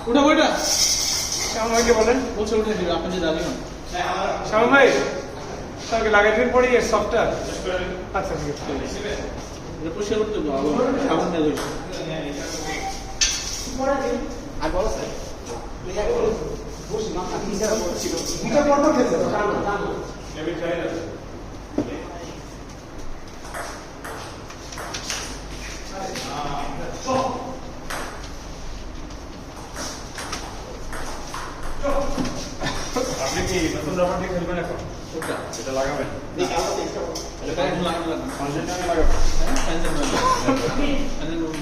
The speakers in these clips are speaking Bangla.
উঠা বইটা শ্যামল ভাইকে বলেন, বলছে উঠে দিবে, আপনি যে দাবি হন। শ্যামল ভাই তাকে লাগাই দিন পরে সফটওয়্যার। আচ্ছা ঠিক আছে, এটা পরিষ্কার করতে হবে, সাবান দিয়ে ধুইছে। আর বলো স্যার দুটো পর্ব খেতে আপনি কি নতুন রাবার দিয়ে খেলবেন এখন? ওটা এটা লাগাবেন? এটা এখন লাগানো লাগবে। মানুষের জন্য লাগাবেন? হ্যাঁ, ফ্যানের জন্য। ফ্যানের জন্য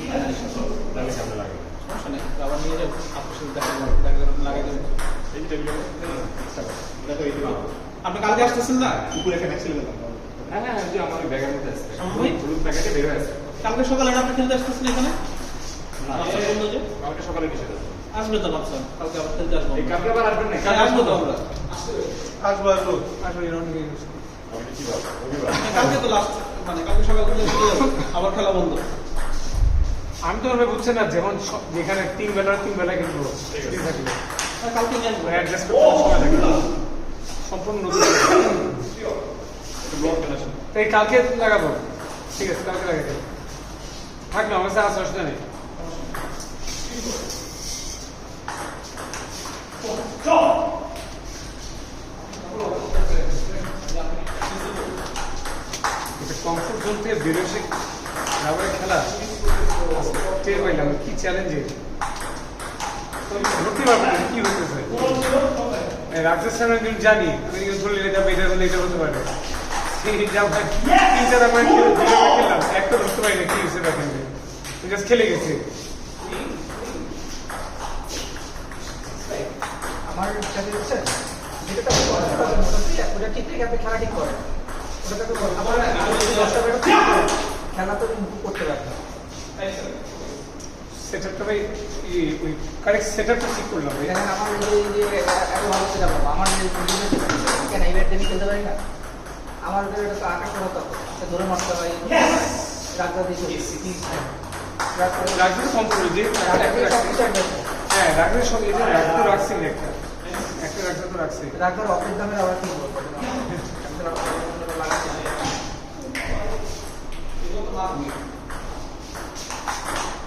তাহলে সামনে লাগাবেন। সমস্যা নেই, আবার নিয়ে যাবো, আপনার সাথে দেখা যাবে, লাগাই দেবেন। এই টেবিলে দেখো এই দিকে। আপনি কালকে আসতেছেন না? উপরে একটা ম্যাক্সিল গেলাম। হ্যাঁ হ্যাঁ, ওই যে আমার ব্যাগের মধ্যে আছে। ওই হলুদ প্যাকেটে বের হয়ে আছে। কালকে সকালে আপনি খেলতে আসতেছেন এখানে? না, বাচ্চা বললো যে কালকে সকালে কিসে আসবে তো বাচ্চা, কালকে আবার খেলতে আসবো। এই কালকে আবার আসবেন না? কালকে আসবো তো আমরা। আসবো আসবো। আসবো এই রাউন্ডে গিয়ে। আপনি কি বলেন? রবিবার। কালকে তো লাস্ট, মানে কালকে সকাল থেকে চলে যাবো, আবার খেলা বন্ধ। আমি তো ওভাবে বুঝছেন না, যেমন যেখানে তিন বেলা কিন্তু ছুটি থাকবে আর কালকে নিয়ে আসবো। অ্যাডজাস্ট করতে সময় লাগে সম্পূর্ণ নতুন ব্লক কানেকশন। তাই কালকে লাগাবো, ঠিক আছে কালকে লাগাই দেবো। থাকবে আমার কাছে আসা অসুবিধা নেই। কমফোর্ট জোন থেকে বেরোসে রাবারের খেলা টের পাইলাম কি চ্যালেঞ্জিং। ধরতে পারবেন না কি হতেছে। রাজ্যের সামনে কিন্তু জানি আমি ধরলে এটা হলে এটা হতে পারে। সেই যা ভাই তিনটা রাবার খেলাম, একটা ধরতে পারি না কি হয়েছে দেখেন, জাস্ট খেলে গেছে। আমার কাছে হচ্ছে যেটা মোটামুটি ওটা ঠিক থেকে আপনি খেলা ঠিক করেন, ওটা তো খেলা তো ইমপ্রুভ করতে পারবেন। সেটআপটা ভাই ওই কারেক্ট সেটআপটা ঠিক করলাম ভাই। দেখেন আমার যে এত ভালো ছিল আমার যে কেন এই ব্যাট আমি খেলতে পারি না, আমার এটা তো আকাশ হতো ধরে মারতে হয়, রাগদা দিয়ে রাখবে কমফোর্ট যে হ্যাঁ রাখবে সব এই যে রাখতে রাখছি একটা রাখতে তো রাখছি। রাগদার অফিস দামের আবার কি বলবো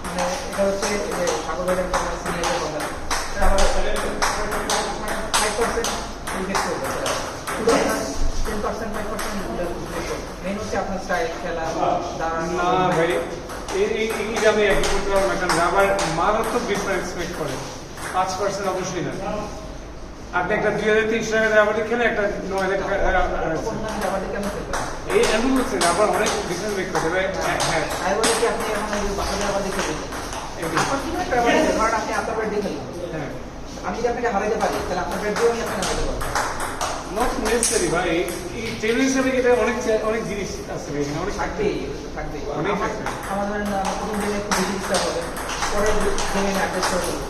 মানে এটা হচ্ছে সাগর ভাইয়ের সিনিয়রের কথা, এটা আমার 5% ইনভেস্ট করবে, শুধু আপনার 10% 5% মেইন হচ্ছে আপনার স্টাইল খেলা দাঁড়ানো। না ভাই এই আমি একই করতে পারবো না, কারণ রাবার মারাত্মক ডিফারেন্স মেক করে। 5% অবশ্যই না। আপনি একটা 2300 টাকার রাবারটি খেলে একটা 9000 টাকা এই এমন হচ্ছে রাবার অনেক ডিফারেন্স মেক করে ভাই। হ্যাঁ তাই বলে কি আপনি এখন এই বাসায় রাবার দেখে দিচ্ছেন, আপনার কি একটা রাবার দেখে, কারণ আপনি আপনার ব্যাট দেখে হ্যাঁ আমি যদি আপনাকে হারাইতে পারি তাহলে আপনার ব্যাট দিয়েও আমি আপনাকে হারাইতে পারবো। নট নেসেসারি ভাই, এই টেবিল হিসেবে এটা অনেক জিনিস আছে এখানে, অনেক থাকবেই অনেক থাকবে। আমাদের প্রথম দিনে একটু বেশি দিতে হবে, পরের দিনে অ্যাডজাস্ট করে দেবো।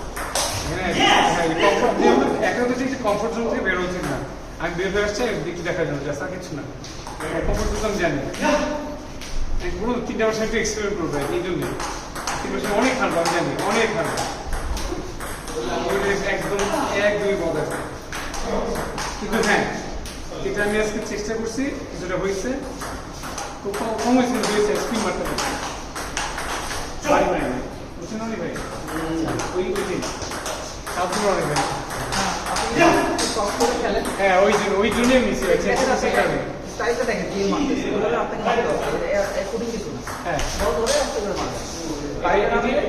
কমফোর্ট জোন থেকে বের হচ্ছে না, আমি বের হয়ে আসছি একটু দেখার জন্য, জাস্ট আর কিছু না। কমফোর্ট জোন আমি জানি পুরো 3টা বছর একটু এক্সপেরিমেন্ট করবো এই জন্য। 3 বছর অনেক ঠান্ডা আমি জানি, অনেক ঠান্ডা একদম একদমই বদল। কিন্তু হ্যাঁ এটা আমি আজকে চেষ্টা করছি, যেটা হয়েছে তো কম হয়েছে, হয়েছে স্পিন মারতে পারছি বাড়ি বাড়ি বুঝছেন অনেক ভাই ওই দিন সাবধান অনেক ভাই। হ্যাঁ ওই জন্যই মিশে গেছে সেই কারণে। স্টাইলটা দেখেন দিয়ে মারতেছে, ওগুলো আপনাকে মারতে হবে, এটা কঠিন কিছু না। হ্যাঁ বড় ধরে আস্তে করে মারবেন। তাই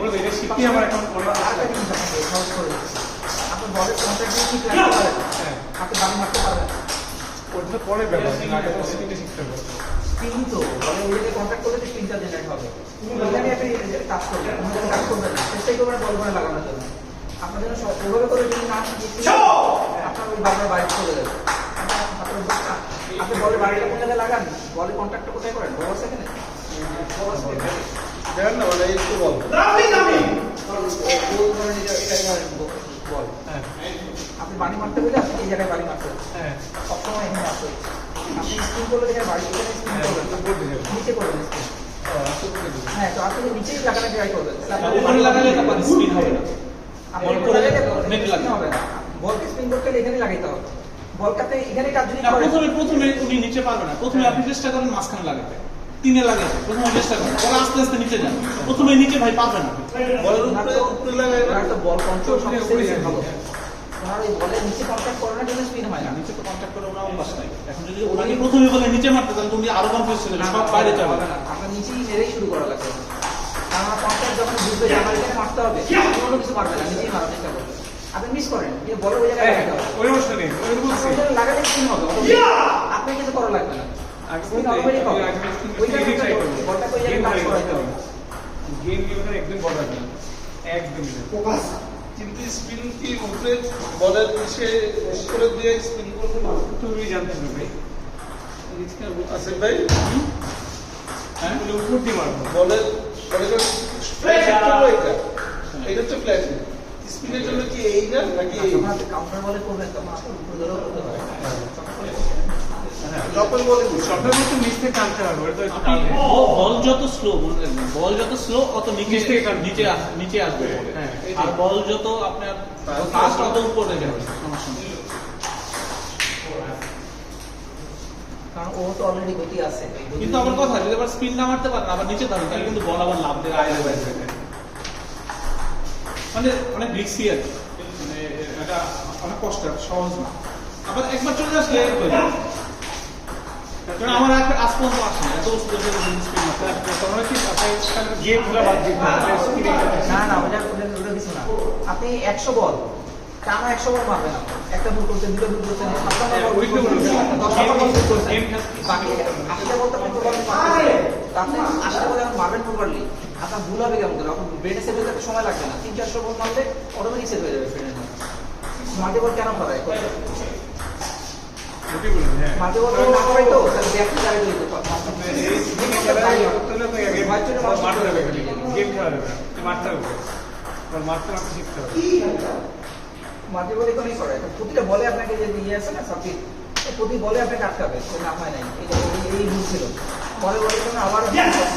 বলবো এটা শিখতে আমার এখন অনেক আরেকটা জিনিস আপনাকে সহজ করে দিচ্ছি, আপনি বলের কন্ট্যাক্ট দিয়ে ঠিক রাখতে পারেন, হ্যাঁ আপনি বাড়ি মারতে পারবেন। ওটা তো পরে ব্যাপার, আগে তো স্পিনটা শিখতে হবে। স্পিন তো বলে ওই যে কন্ট্যাক্ট করলে স্পিনটা জেনারেট হবে, ওইখানে আপনি কাজ করবেন, অন্য কোনো কাজ করবেন না, চেষ্টাই করবেন বল করে লাগানোর জন্য। আপনার জন্য ওইভাবে করে যদি না শিখেছি আপনার ওই বারবার বাইরে চলে যাবে। আপনি বলের বাড়িটা কোন জায়গায় লাগান, বলের কন্ট্যাক্টটা কোথায় করেন, বল সেখানে দেখেন না বলে একটু বল স্পিন করলে দেখেন বাড়ি এখানে স্পিন করবেন বলতে যাবে নিচে করবেন স্পিন হ্যাঁ তো আপনি নিচেই লাগানো ট্রাই করবেন উপরে লাগালে তারপর স্পিন হবে না আপনি বল উপরে করে লাগালে নেট লাগে হবে না বলকে স্পিন করতে হলে এখানে লাগাইতে হবে বলটাতে এখানে কাজ যদি না করেন প্রথমে উনি নিচে পারবে না প্রথমে আপনি চেষ্টা করেন মাঝখানে লাগাতে তিনে লাগাতে প্রথমে চেষ্টা করেন পরে আস্তে আস্তে নিচে যান প্রথমে নিচে ভাই পারবে না বলের উপরে লাগালে ওনার তো বল কন্ট্রোল সবচেয়ে ভালো ওনার ওই বলের নিচে কন্ট্যাক্ট করানোর জন্য স্পিন হয় না নিচে তো কন্টাক্ট করে ওনার অভ্যাস নাই এখন যদি ওনাকে প্রথমে বলে নিচে মারতে তাহলে তো উনি আরো কনফিউজ হয়ে যাবে সব বাইরে যাবে হবে না আপনার নিচেই মেরেই শুরু করা লাগবে কারণ আমার কন্ট্যাক্ট যখন বুঝবে যে আমার এখানে মারতে হবে কোনো কিছু পারবে না নিচেই মারার চেষ্টা করবে আপনি মিস করেন যে বলের ওই জায়গায় লাগাতে হবে ওই অবস্থা নেই ওই বলছি ওই জায়গায় লাগালে স্পিন হবে আপনি কিন্তু করা লাগবে না আগে স্পিন বলতে অটোমেটিক হবে আগে ওই স্পিন ট্রাই জায়গায় করব বলটা ওই জায়গায় টাচ করাইতে হবে গেম ওখানে একদম বড় রাখবেন একদম ফোকাস কিন্তু স্পিন কি উপরে বলের নিচে উপরে দিয়ে স্পিন করবে না তুমি জানতে হবে ভাই আসিফ ভাই হ্যাঁ বলে উপর দিয়ে মারবো বলের ফ্ল্যাট করবো এটা হচ্ছে ফ্ল্যাট স্পিনের জন্য কি এই না নাকি এই যখন আপনি কাউন্টার বলে করবেন তখন আপনার উপর ধরেও করতে হবে ডবল বলে সবটার মতো নিচ থেকে টানতে হবে ওটা তো একটু আপনি টানতে হবে। বল যত স্লো মনে রাখবেন বল যত স্লো অত নিচে নিচ থেকে টানবে। নিচে আসবে হ্যাঁ, এই যে। আর বল যত আপনার ফাস্ট তত উপরে যাবে সমস্যা নেই কারণ ও তো অলরেডি গতি আছে কিন্তু আবার কথা যদি আবার স্পিন না মারতে পারেন আবার নিচে ধরেন তাহলে কিন্তু বল আবার লাভ দিয়ে আয় যাবে মানে অনেক রিস্কি আর কি। মানে এটা অনেক কষ্ট সহজ না আবার একবার চলে আসলে হয়ে যাবে কারণ আমার আজ পর্যন্ত আসে না এত স্পিন মারতে তখন কি আপনার গেম খেলা বাদ দিতে হবে স্পিনে না না ওটা কিছু না আপনি 100 বল টানা 100 বল মারবেন আপনি একটা ভুল করতে দুটো ভুল করতে ওইটা বলছি। 10টা বল ভুল করতে গেম খেলতে বাকি 80টা বল তো আপনি বল মারবেন আপনি 80টা বল যখন মারবেন প্রপারলি আপনার ভুল হবে কেমন করে আপনার ব্রেনে সেট হতে একটা সময় লাগবে না 3-400 বল মারলে অটোমেটিক সেট হয়ে যাবে ব্রেনের মধ্যে মাঠে বল কেন করায় ওটাই বলুন হ্যাঁ মাঠে বল না করাই তো তাহলে ব্যাকটা যাবে দিতে এই স্পিনে খেলা করতে হলে তো আগে মারতে হবে গেম খেলা যাবে না মারতে হবে মারতে শিখতে হবে মাঠে বল এখনই করে প্রতিটা বলে আপনাকে যে ইয়ে আছে না সাবজেক্ট প্রতি বলে আপনাকে আটকাবে না হয় নাই এটা এই ভুল ছিল পরে বলে তুমি আবার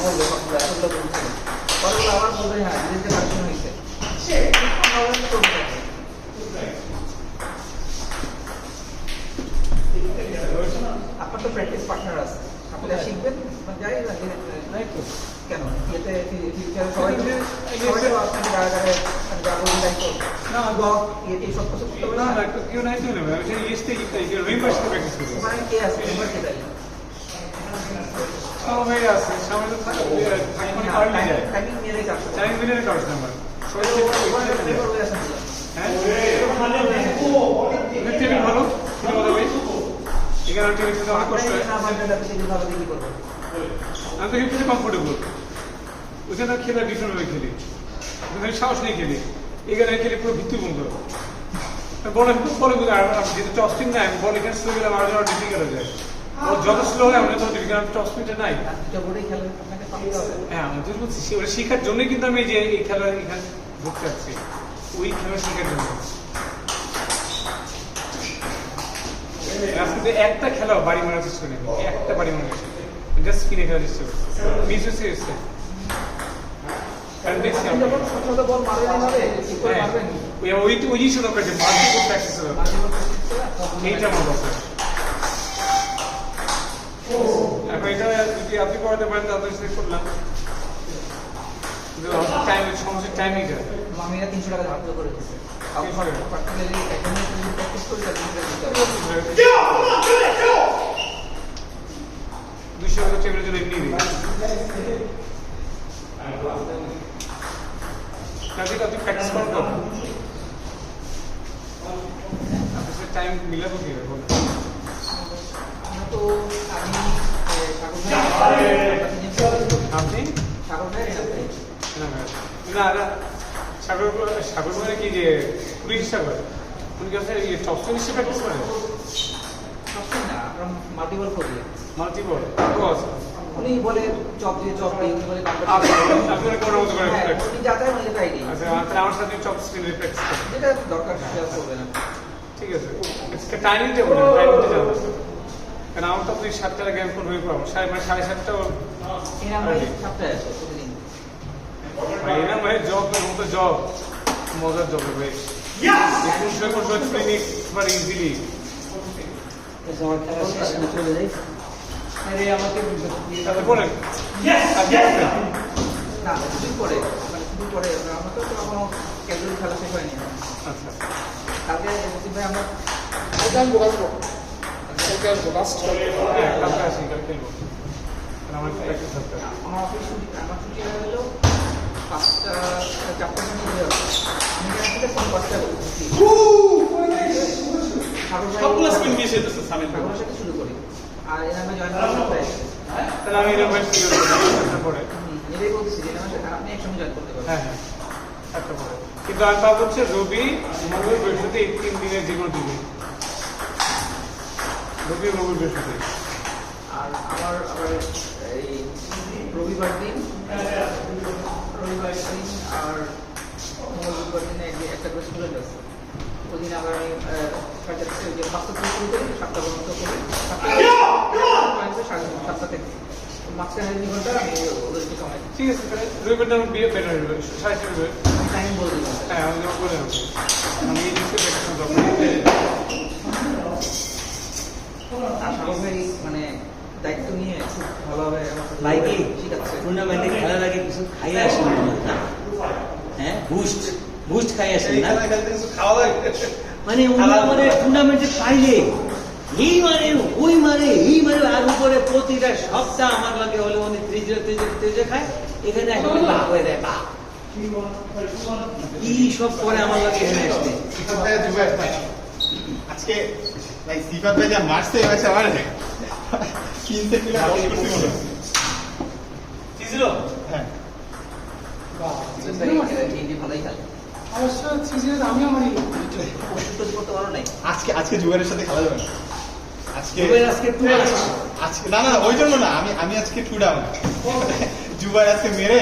বলবে সবগুলো এতগুলো ভুল ছিল পরে বলে আবার বলবে হ্যাঁ ডিজিটাল কারেকশন হয়েছে আপনার তো প্র্যাকটিস পার্টনার আছে আপনি যা শিখবেন যাই না কেন এতে ফিউচারে সবাই সবাই আপনাকে গাড়ি যা বলবেন তাই করবে না ব্লগ এই সব কিছু করতে হবে না না না কেউ নাই তো নেবে আমি ইস্তে মেম্বারশিপ প্র্যাকটিস করবো ওখানে কে আছে মেম্বার কে তাই আমার ভাই আছে সামনে তো থাকবে পারলে যায় টাইমিং মেরে কাজ করতে 4 মিনিটের কাজ নাম্বার সবাই হ্যাঁ টেবিল ভালো কি বলতে ভাই এখানে টেবিল কিন্তু অনেক কষ্ট হয় আমি তো এখানে কমফোর্টেবল ওখানে খেলা ডিফারেন্ট ভাবে খেলি ওখানে সাহস নিয়ে খেলি এখানে খেলি পুরো ভিত্তি বন্ধ বলে বলে বুঝে আর যেহেতু টপস্পিন নাই বল এখানে স্লো গেলে আমার জন্য ডিফিকাল্ট হয়ে যায় ও যত স্লো হয় আমাদের তত ডিফিকাল্ট টপস্পিনটা নাই হ্যাঁ আমি তো বলছি ওটা শেখার জন্যই কিন্তু আমি যে এই খেলা এখানে ঢুকতে যাচ্ছি ওই খেলা শেখার জন্য আজকে একটা খেলা বাড়ি মারার চেষ্টা করি একটা বাড়ি মারার চেষ্টা জাস্ট স্পিনে খেলার চেষ্টা করি মিস হচ্ছে এসছে কারণ দেখছি ওই জিনিসটা দরকার যে মাল্টিপল প্র্যাকটিস দরকার এইটা আমার দরকার এখন এটা যদি আপনি করাতে পারেন তাহলে সেটা করলাম টাইম সমস্যার টাইমই যায় আমি 300 টাকা ধার্য করে দিচ্ছি প্র্যাকটিক্যালি একদমই প্র্যাকটিস করে তাহলে 200 টাকা টেবিলের জন্য এমনি দিই কাজে আপনি প্র্যাকটিস করেন তো আপনার টাইম মিলাবো কি তো আমি আপনি সাগর ভাই না সাগর সাগর মানে কি যে পুলিশ সাগর উনি কাছে টপসন হিসেবে প্র্যাকটিস করেন সবসময় না আমরা মাল্টিবল করি মাল্টিপল ও আছে উনি বলে চপ দিয়ে চপ দিই উনি বলে আপনি কোনো মতো করে উনি যা চায় মানে তাই দিই আচ্ছা তাহলে আমার সাথে চপ স্ক্রিনে প্র্যাকটিস করেন যেটা দরকার সেটা করবে না ঠিক আছে টাইমিংটা বলুন টাইমিংটা জানতে কারণ আমার তো আপনি 7টার আগে আমি ফোন হয়ে পাবো 7:30 এরা ভাই সপ্তাহে আসে প্রতিদিন। ভাই এরকম ভাই জব মতো জব মজার জব ভাই কোন সময় ক্লিনিক বাট ইজিলি আমার খেলা শেষ না চলে যাই আরে আমাকে তাহলে বলেন না কিছুদিন পরে মানে কিছুদিন পরে আমরা তো এখনো ক্যাজুয়াল খেলা শেষ হয়নি। আচ্ছা কালকে বলছি ভাই আমরা হ্যাঁ কালকে আসি কালকে খেলবো কারণ আমার প্র্যাকটিস থাকতে হবে। আমার অফিস ছুটি আমার ছুটি হয়ে গেল 4টার মধ্যে আমি এখান থেকে 5:30 সবগুলো স্কিম দিয়ে সেটা সামিল করবো। সাথে শুরু করি আর এর আমি জয়েন করতে তাহলে আমি এরকম ভাই শুরু করবো পরে এটাই বলছি যে আপনি একসঙ্গে জয়েন করতে পারবেন। হ্যাঁ হ্যাঁ একটা পরে কিন্তু আমি পাবো হচ্ছে রবি মঙ্গল বৃহস্পতি এই 3 দিনের যে কোনো দিনে রবি মঙ্গল বৃহস্পতি আর আমার আবার এই রবিবার দিন আর মঙ্গলবার দিনে একটা করে স্টুডেন্ট আছে ওই দিন আবার আমি 5:30 যে 5টা থেকে শুরু করি 7টা পর্যন্ত করি 7টা থেকে মাঝখানে 2 ঘন্টা আমি ওদেরকে সময় দিই। ঠিক আছে তাহলে রবিবারটা আমার বিয়ে বেটার হবে 7:30 হবে টাইম বলে দিলাম হ্যাঁ আমি যেমন বলে নেবো আমি এই জিনিসটা দেখাশোনা করবো আর সাগর ভাই মানে দায়িত্ব নিয়ে খুব ভালোভাবে আমার সাথে ভাই কি শিখাচ্ছে। টুর্নামেন্টে খেলার আগে কিছু খাইয়ে আসেন না হ্যাঁ বুস্ট খাইয়ে আসেন না এইখানে খেলতে কিছু খাওয়া লাগে মানে উনি আমাদের টুর্নামেন্টে পাইলে এই মারে আর উপরে প্রতিটা সপ্তাহ আমার লাগে হলে উনি 3-0 খায় এখানে একদম বাহ হয়ে দেয় বাহ কি সব করে আমার লাগে এখানে আসতে আজকে ভাই সিফাত ভাই যা মারছে এই ম্যাচে আমার 3 সেকেন্ডে বল করতে মনে হচ্ছে। হ্যাঁ ভালোই খেলে অবশ্য আমিও মারি ওষুধ করতে পারো নাই আজকে জুয়ারের সাথে খেলা যাবে না আজকে আজকে টুর আছে আজকে না ওই জন্য না আমি আজকে টু ডাউন জুয়ার আজকে মেরে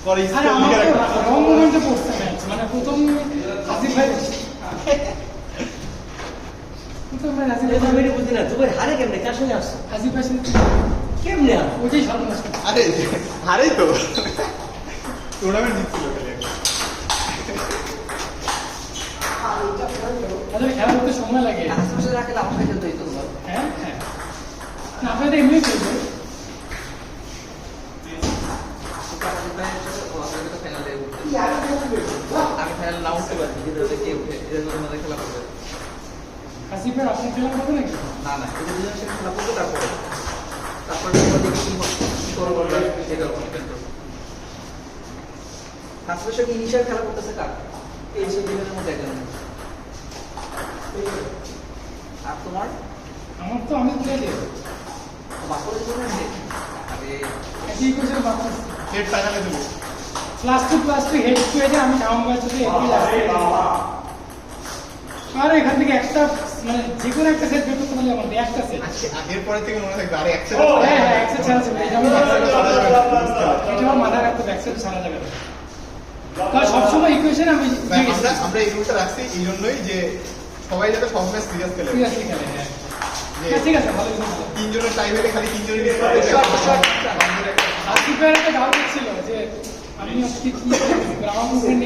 পরে আরে আমার রং মোমেন্টে পড়ছে ম্যাচ মানে প্রথম হাসিফ ভাই আমি বুঝি না দুবার হারে কেমনে কার সঙ্গে আসছে হাসিফ ভাই কেমনে আর ওইটাই সর্বনাশ আরে হারেই তো টুর্নামেন্ট জিতছিল খালি তাদের খেলা করতে সময় লাগে আশেপাশে রাখলে আমার সাথে খেলতে হইতো তোমার হ্যাঁ হ্যাঁ না আপনাদের এমনি খেলবে আমি ফাইনাল না উঠতে পারি কিন্তু কে উঠে এদের মধ্যে খেলা করবে হাসিফের আপনি খেলা করবে নাকি না না এদের দুজনের সাথে খেলা করবে তারপরে দেখি কি করবো সেটা কিন্তু হাসিফের সঙ্গে ইনিশিয়াল খেলা করতেছে কার এই দুজনের মধ্যে একজন আর তোমার আমার তো আমি তুলে দিই বাপরের জন্য আরে একই কোচের বাকি হেড ফাইনালে দেবো +2 হেড টু হেডে আমি নাম্বার যদি এগিয়ে আসতে আর এখান থেকে একটা মানে যে কোনো একটা সেট বের করতে পারলে আমার একটা সেট আজকে এরপরে থেকে মনে থাকবে আরে এক সেট হ্যাঁ হ্যাঁ একটা ছাড়া যাবে এটা আমার মাথায় রাখতে হবে একটা ছাড়া যাবে না কারণ সবসময় ইকুয়েশন আমি আমরা এই রুলটা রাখছি এই জন্যই যে সবাই যাতে সব ম্যাচ সিরিয়াস খেলে সিরিয়াসলি খেলে হ্যাঁ যে হ্যাঁ, ঠিক আছে ভালো জিনিস 3 জনের টাইম এলে খালি 3 জনই আসিফের একটা ডাউট ছিল যে আমি আজকে কি গ্রাউন্ড